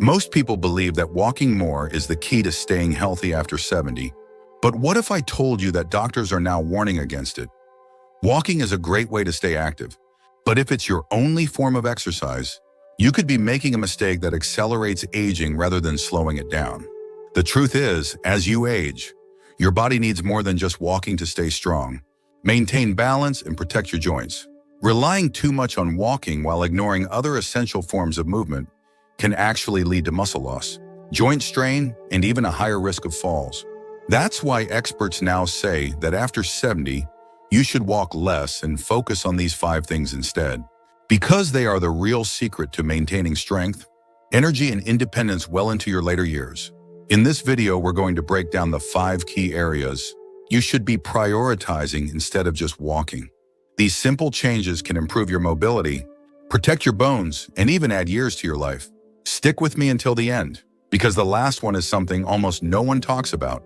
Most people believe that walking more is the key to staying healthy after 70. But what if I told you that doctors are now warning against it? Walking is a great way to stay active, but if it's your only form of exercise, you could be making a mistake that accelerates aging rather than slowing it down. The truth is, as you age, your body needs more than just walking to stay strong. Maintain balance and protect your joints. Relying too much on walking while ignoring other essential forms of movement can actually lead to muscle loss, joint strain, and even a higher risk of falls. That's why experts now say that after 70, you should walk less and focus on these 5 things instead, because they are the real secret to maintaining strength, energy, and independence well into your later years. In this video, we're going to break down the 5 key areas you should be prioritizing instead of just walking. These simple changes can improve your mobility, protect your bones, and even add years to your life. Stick with me until the end, because the last one is something almost no one talks about,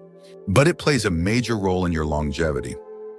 but it plays a major role in your longevity.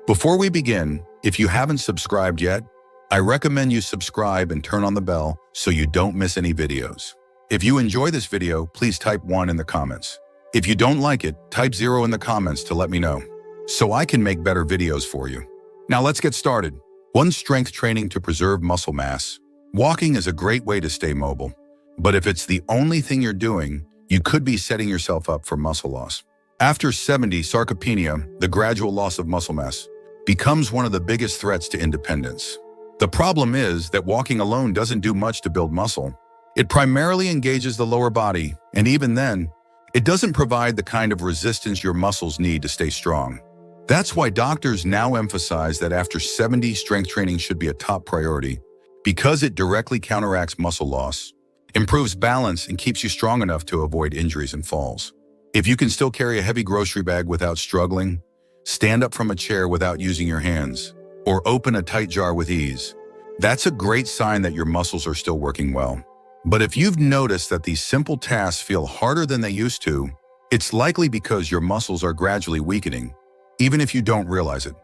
Before we begin, if you haven't subscribed yet, I recommend you subscribe and turn on the bell so you don't miss any videos. If you enjoy this video, please type 1 in the comments. If you don't like it, type 0 in the comments to let me know, so I can make better videos for you. Now let's get started. 1. Strength training to preserve muscle mass. Walking is a great way to stay mobile, but if it's the only thing you're doing, you could be setting yourself up for muscle loss. After 70, sarcopenia, the gradual loss of muscle mass, becomes one of the biggest threats to independence. The problem is that walking alone doesn't do much to build muscle. It primarily engages the lower body, and even then, it doesn't provide the kind of resistance your muscles need to stay strong. That's why doctors now emphasize that after 70, strength training should be a top priority, because it directly counteracts muscle loss, improves balance, and keeps you strong enough to avoid injuries and falls. If you can still carry a heavy grocery bag without struggling, stand up from a chair without using your hands, or open a tight jar with ease, that's a great sign that your muscles are still working well. But if you've noticed that these simple tasks feel harder than they used to, it's likely because your muscles are gradually weakening, even if you don't realize it.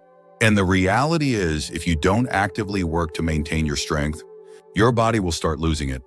And the reality is, if you don't actively work to maintain your strength, your body will start losing it.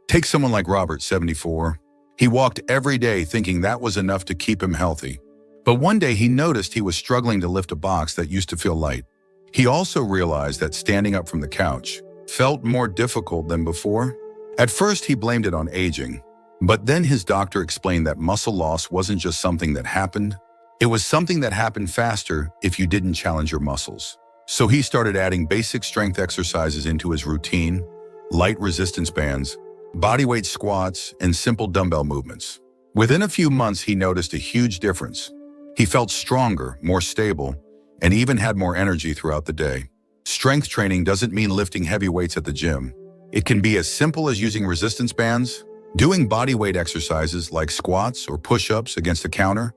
Take someone like Robert, 74. He walked every day thinking that was enough to keep him healthy. But one day he noticed he was struggling to lift a box that used to feel light. He also realized that standing up from the couch felt more difficult than before. At first, he blamed it on aging, but then his doctor explained that muscle loss wasn't just something that happened. It was something that happened faster if you didn't challenge your muscles. So he started adding basic strength exercises into his routine, light resistance bands, bodyweight squats, and simple dumbbell movements. Within a few months, he noticed a huge difference. He felt stronger, more stable, and even had more energy throughout the day. Strength training doesn't mean lifting heavy weights at the gym. It can be as simple as using resistance bands, doing bodyweight exercises like squats or push-ups against a counter,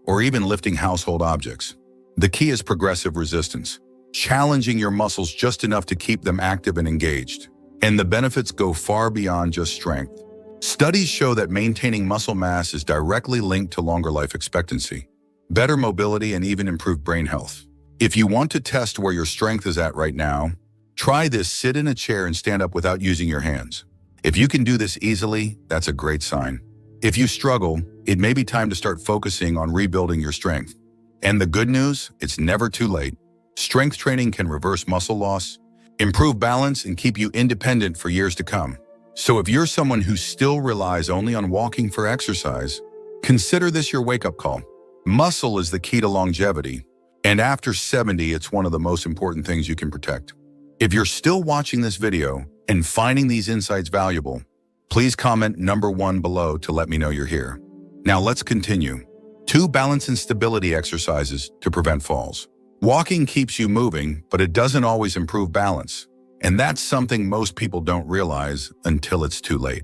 or even lifting household objects. The key is progressive resistance, challenging your muscles just enough to keep them active and engaged. And the benefits go far beyond just strength. Studies show that maintaining muscle mass is directly linked to longer life expectancy, better mobility, and even improved brain health. If you want to test where your strength is at right now, try this: sit in a chair and stand up without using your hands. If you can do this easily, that's a great sign. If you struggle, it may be time to start focusing on rebuilding your strength. And the good news, it's never too late. Strength training can reverse muscle loss, improve balance, and keep you independent for years to come. So if you're someone who still relies only on walking for exercise, consider this your wake-up call. Muscle is the key to longevity, and after 70, it's one of the most important things you can protect. If you're still watching this video and finding these insights valuable, please comment number 1 below to let me know you're here. Now let's continue. 2. Balance and stability exercises to prevent falls. Walking keeps you moving, but it doesn't always improve balance. And that's something most people don't realize until it's too late.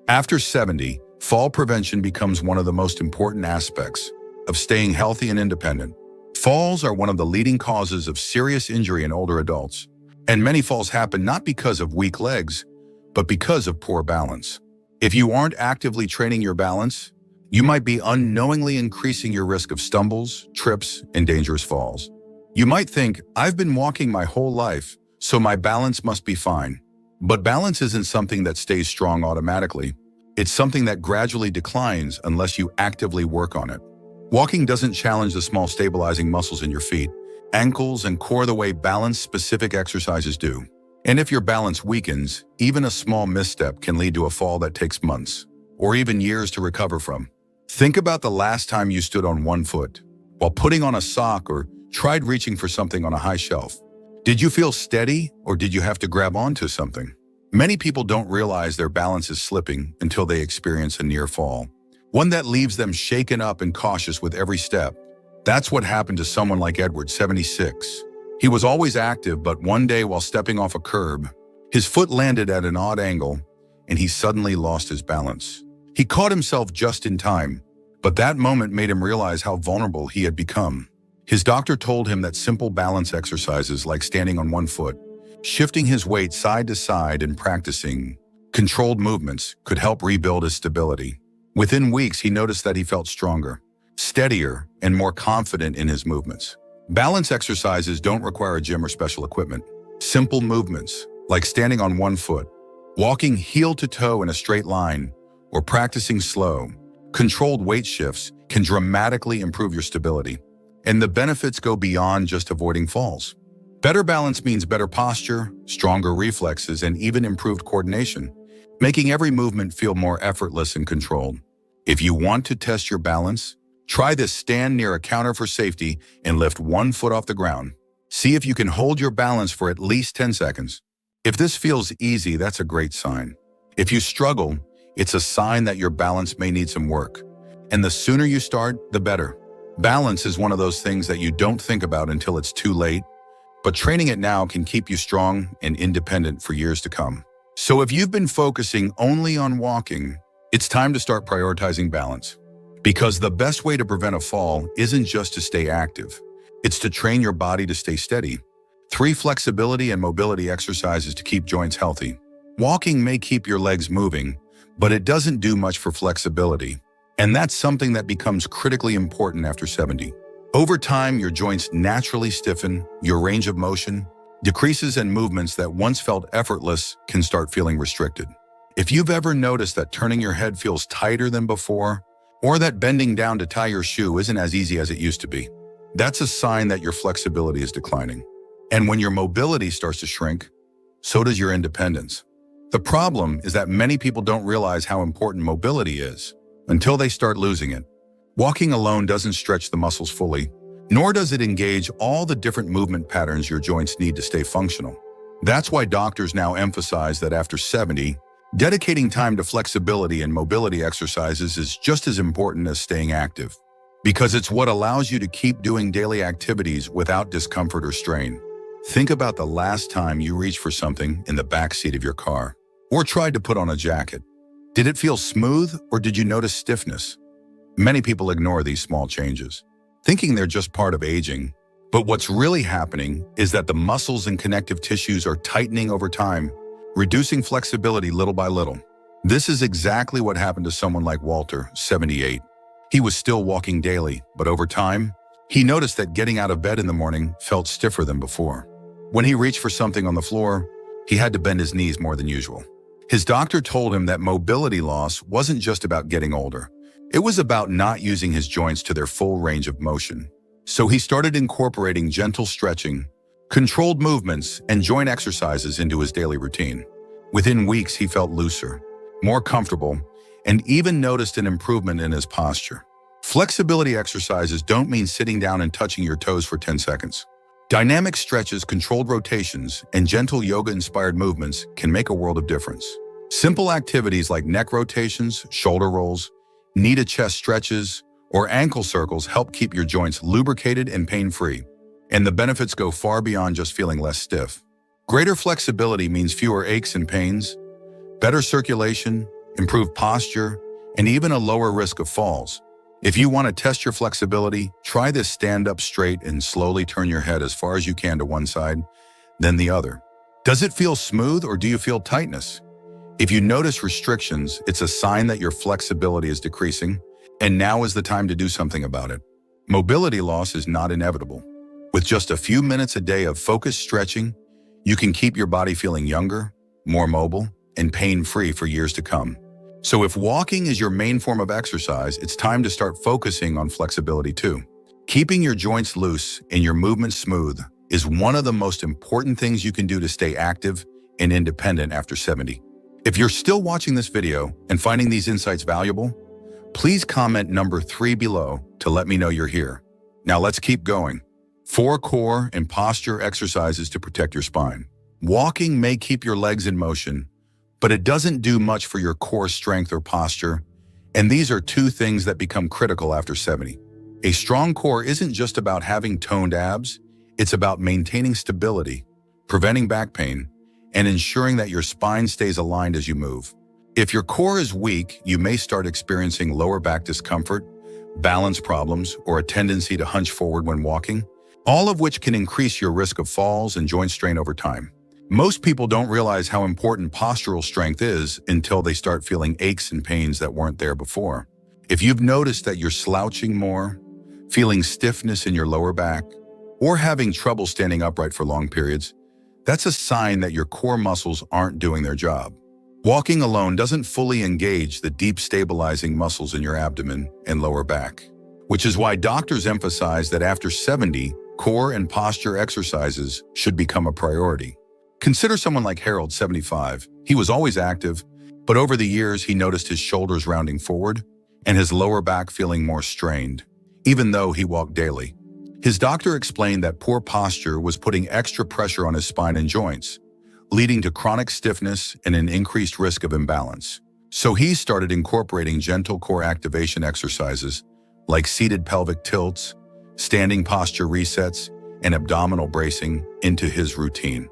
After 70, fall prevention becomes one of the most important aspects of staying healthy and independent. Falls are one of the leading causes of serious injury in older adults. And many falls happen not because of weak legs, but because of poor balance. If you aren't actively training your balance, you might be unknowingly increasing your risk of stumbles, trips, and dangerous falls. You might think, I've been walking my whole life, so my balance must be fine. But balance isn't something that stays strong automatically. It's something that gradually declines unless you actively work on it. Walking doesn't challenge the small stabilizing muscles in your feet, ankles, and core the way balance-specific exercises do. And if your balance weakens, even a small misstep can lead to a fall that takes months, or even years to recover from. Think about the last time you stood on one foot, while putting on a sock or tried reaching for something on a high shelf. Did you feel steady, or did you have to grab onto something? Many people don't realize their balance is slipping until they experience a near fall, one that leaves them shaken up and cautious with every step. That's what happened to someone like Edward, 76. He was always active, but one day while stepping off a curb, his foot landed at an odd angle, and he suddenly lost his balance. He caught himself just in time, but that moment made him realize how vulnerable he had become. His doctor told him that simple balance exercises like standing on one foot, shifting his weight side to side, and practicing controlled movements could help rebuild his stability. Within weeks, he noticed that he felt stronger, steadier, and more confident in his movements. Balance exercises don't require a gym or special equipment. Simple movements, like standing on one foot, walking heel to toe in a straight line, or practicing slow, controlled weight shifts can dramatically improve your stability. And the benefits go beyond just avoiding falls. Better balance means better posture, stronger reflexes, and even improved coordination, making every movement feel more effortless and controlled. If you want to test your balance, try this: stand near a counter for safety and lift one foot off the ground. See if you can hold your balance for at least 10 seconds. If this feels easy, that's a great sign. If you struggle, it's a sign that your balance may need some work. And the sooner you start, the better. Balance is one of those things that you don't think about until it's too late, but training it now can keep you strong and independent for years to come. So if you've been focusing only on walking, it's time to start prioritizing balance. Because the best way to prevent a fall isn't just to stay active. It's to train your body to stay steady. 3 flexibility and mobility exercises to keep joints healthy. Walking may keep your legs moving, but it doesn't do much for flexibility. And that's something that becomes critically important after 70. Over time, your joints naturally stiffen, your range of motion decreases, and movements that once felt effortless can start feeling restricted. If you've ever noticed that turning your head feels tighter than before, or that bending down to tie your shoe isn't as easy as it used to be, that's a sign that your flexibility is declining. And when your mobility starts to shrink, so does your independence. The problem is that many people don't realize how important mobility is until they start losing it. Walking alone doesn't stretch the muscles fully, nor does it engage all the different movement patterns your joints need to stay functional. That's why doctors now emphasize that after 70, dedicating time to flexibility and mobility exercises is just as important as staying active, because it's what allows you to keep doing daily activities without discomfort or strain. Think about the last time you reached for something in the back seat of your car, or tried to put on a jacket. Did it feel smooth, or did you notice stiffness? Many people ignore these small changes, thinking they're just part of aging. But what's really happening is that the muscles and connective tissues are tightening over time, reducing flexibility little by little. This is exactly what happened to someone like Walter, 78. He was still walking daily, but over time, he noticed that getting out of bed in the morning felt stiffer than before. When he reached for something on the floor, he had to bend his knees more than usual. His doctor told him that mobility loss wasn't just about getting older. It was about not using his joints to their full range of motion. So he started incorporating gentle stretching, controlled movements, and joint exercises into his daily routine. Within weeks, he felt looser, more comfortable, and even noticed an improvement in his posture. Flexibility exercises don't mean sitting down and touching your toes for 10 seconds. Dynamic stretches, controlled rotations, and gentle yoga-inspired movements can make a world of difference. Simple activities like neck rotations, shoulder rolls, knee-to-chest stretches, or ankle circles help keep your joints lubricated and pain-free. And the benefits go far beyond just feeling less stiff. Greater flexibility means fewer aches and pains, better circulation, improved posture, and even a lower risk of falls. If you want to test your flexibility, try this: stand up straight and slowly turn your head as far as you can to one side, then the other. Does it feel smooth, or do you feel tightness? If you notice restrictions, it's a sign that your flexibility is decreasing, and now is the time to do something about it. Mobility loss is not inevitable. With just a few minutes a day of focused stretching, you can keep your body feeling younger, more mobile, and pain-free for years to come. So if walking is your main form of exercise, it's time to start focusing on flexibility too. Keeping your joints loose and your movements smooth is one of the most important things you can do to stay active and independent after 70. If you're still watching this video and finding these insights valuable, please comment number 3 below to let me know you're here. Now let's keep going. 4 core and posture exercises to protect your spine. Walking may keep your legs in motion, but it doesn't do much for your core strength or posture, and these are 2 things that become critical after 70. A strong core isn't just about having toned abs, it's about maintaining stability, preventing back pain, and ensuring that your spine stays aligned as you move. If your core is weak, you may start experiencing lower back discomfort, balance problems, or a tendency to hunch forward when walking, all of which can increase your risk of falls and joint strain over time. Most people don't realize how important postural strength is until they start feeling aches and pains that weren't there before. If you've noticed that you're slouching more, feeling stiffness in your lower back, or having trouble standing upright for long periods, that's a sign that your core muscles aren't doing their job. Walking alone doesn't fully engage the deep stabilizing muscles in your abdomen and lower back, which is why doctors emphasize that after 70, core and posture exercises should become a priority. Consider someone like Harold, 75. He was always active, but over the years he noticed his shoulders rounding forward and his lower back feeling more strained, even though he walked daily. His doctor explained that poor posture was putting extra pressure on his spine and joints, leading to chronic stiffness and an increased risk of imbalance. So he started incorporating gentle core activation exercises like seated pelvic tilts, standing posture resets, and abdominal bracing into his routine.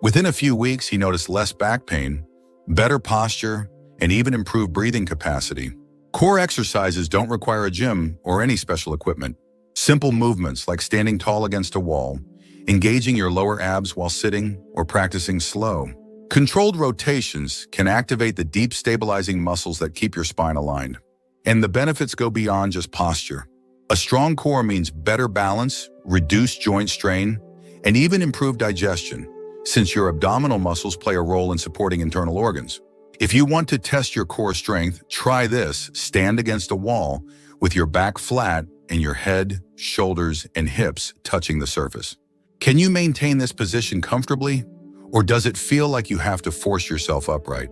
Within a few weeks, he noticed less back pain, better posture, and even improved breathing capacity. Core exercises don't require a gym or any special equipment. Simple movements like standing tall against a wall, engaging your lower abs while sitting, or practicing slow, controlled rotations can activate the deep stabilizing muscles that keep your spine aligned. And the benefits go beyond just posture. A strong core means better balance, reduced joint strain, and even improved digestion, since your abdominal muscles play a role in supporting internal organs. If you want to test your core strength, try this. Stand against a wall with your back flat and your head, shoulders, and hips touching the surface. Can you maintain this position comfortably, or does it feel like you have to force yourself upright?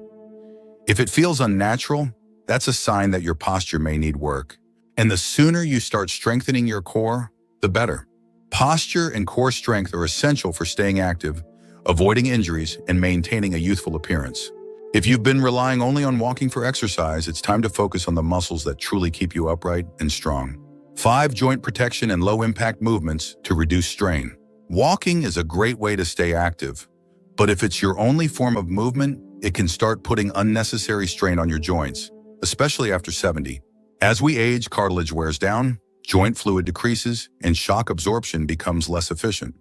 If it feels unnatural, that's a sign that your posture may need work. And the sooner you start strengthening your core, the better. Posture and core strength are essential for staying active, avoiding injuries, and maintaining a youthful appearance. If you've been relying only on walking for exercise, it's time to focus on the muscles that truly keep you upright and strong. 5 joint protection and low-impact movements to reduce strain. Walking is a great way to stay active, but if it's your only form of movement, it can start putting unnecessary strain on your joints, especially after 70. As we age, cartilage wears down, joint fluid decreases, and shock absorption becomes less efficient.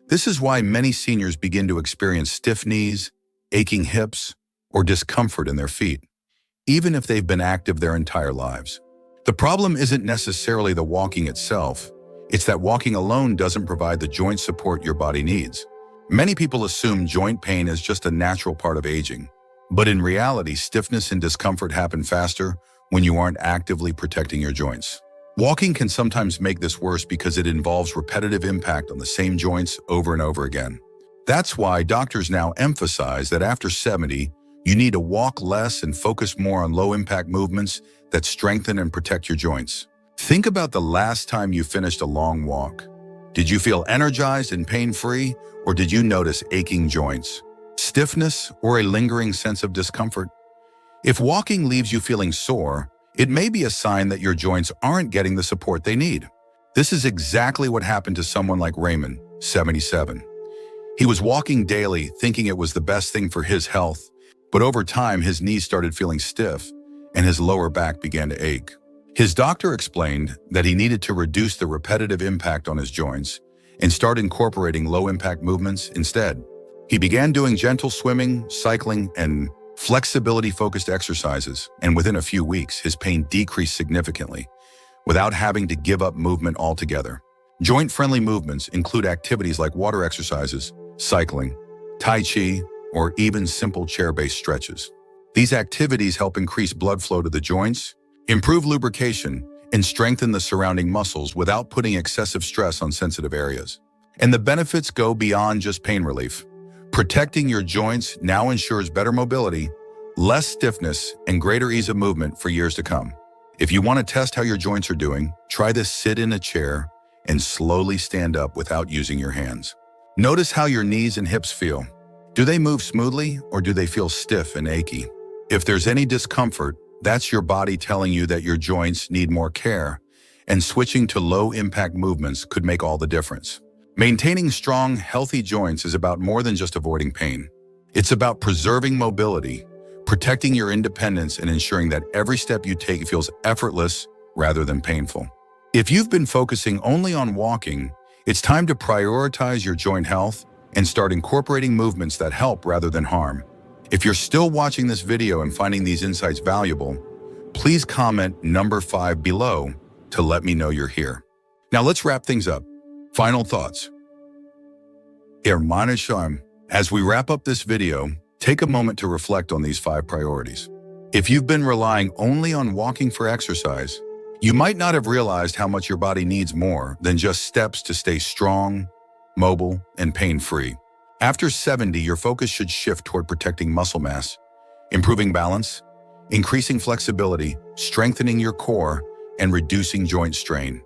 This is why many seniors begin to experience stiff knees, aching hips, or discomfort in their feet, even if they've been active their entire lives. The problem isn't necessarily the walking itself, it's that walking alone doesn't provide the joint support your body needs. Many people assume joint pain is just a natural part of aging, but in reality, stiffness and discomfort happen faster when you aren't actively protecting your joints. Walking can sometimes make this worse because it involves repetitive impact on the same joints over and over again. That's why doctors now emphasize that after 70, you need to walk less and focus more on low-impact movements that strengthen and protect your joints. Think about the last time you finished a long walk. Did you feel energized and pain-free, or did you notice aching joints, stiffness, or a lingering sense of discomfort? If walking leaves you feeling sore, it may be a sign that your joints aren't getting the support they need. This is exactly what happened to someone like Raymond, 77. He was walking daily, thinking it was the best thing for his health, but over time his knees started feeling stiff and his lower back began to ache. His doctor explained that he needed to reduce the repetitive impact on his joints and start incorporating low-impact movements instead. He began doing gentle swimming, cycling, and flexibility-focused exercises, and within a few weeks, his pain decreased significantly without having to give up movement altogether. Joint-friendly movements include activities like water exercises, cycling, Tai Chi, or even simple chair-based stretches. These activities help increase blood flow to the joints, improve lubrication, and strengthen the surrounding muscles without putting excessive stress on sensitive areas. And the benefits go beyond just pain relief. Protecting your joints now ensures better mobility, less stiffness, and greater ease of movement for years to come. If you want to test how your joints are doing, try to sit in a chair and slowly stand up without using your hands. Notice how your knees and hips feel. Do they move smoothly or do they feel stiff and achy? If there's any discomfort, that's your body telling you that your joints need more care, and switching to low-impact movements could make all the difference. Maintaining strong, healthy joints is about more than just avoiding pain. It's about preserving mobility, protecting your independence, and ensuring that every step you take feels effortless rather than painful. If you've been focusing only on walking, it's time to prioritize your joint health and start incorporating movements that help rather than harm. If you're still watching this video and finding these insights valuable, please comment number 5 below to let me know you're here. Now let's wrap things up. Final thoughts. As we wrap up this video, take a moment to reflect on these 5 priorities. If you've been relying only on walking for exercise, you might not have realized how much your body needs more than just steps to stay strong, mobile, and pain-free. After 70, your focus should shift toward protecting muscle mass, improving balance, increasing flexibility, strengthening your core, and reducing joint strain.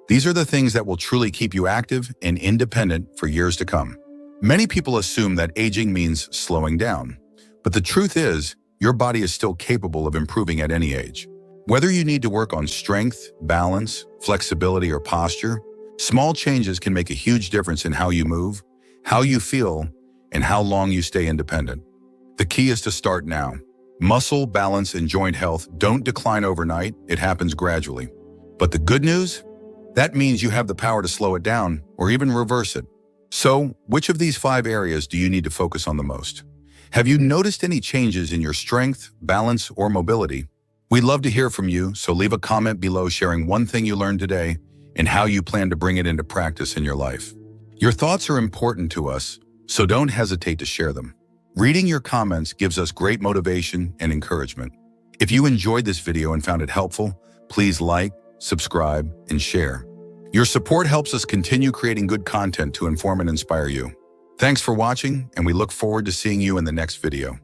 These are the things that will truly keep you active and independent for years to come. Many people assume that aging means slowing down, but the truth is, your body is still capable of improving at any age. Whether you need to work on strength, balance, flexibility, or posture, small changes can make a huge difference in how you move, how you feel, and how long you stay independent. The key is to start now. Muscle, balance, and joint health don't decline overnight, it happens gradually. But the good news? That means you have the power to slow it down or even reverse it. So, which of these 5 areas do you need to focus on the most? Have you noticed any changes in your strength, balance, or mobility? We'd love to hear from you, so leave a comment below sharing one thing you learned today and how you plan to bring it into practice in your life. Your thoughts are important to us, so don't hesitate to share them. Reading your comments gives us great motivation and encouragement. If you enjoyed this video and found it helpful, please like, subscribe, and share. Your support helps us continue creating good content to inform and inspire you. Thanks for watching, and we look forward to seeing you in the next video.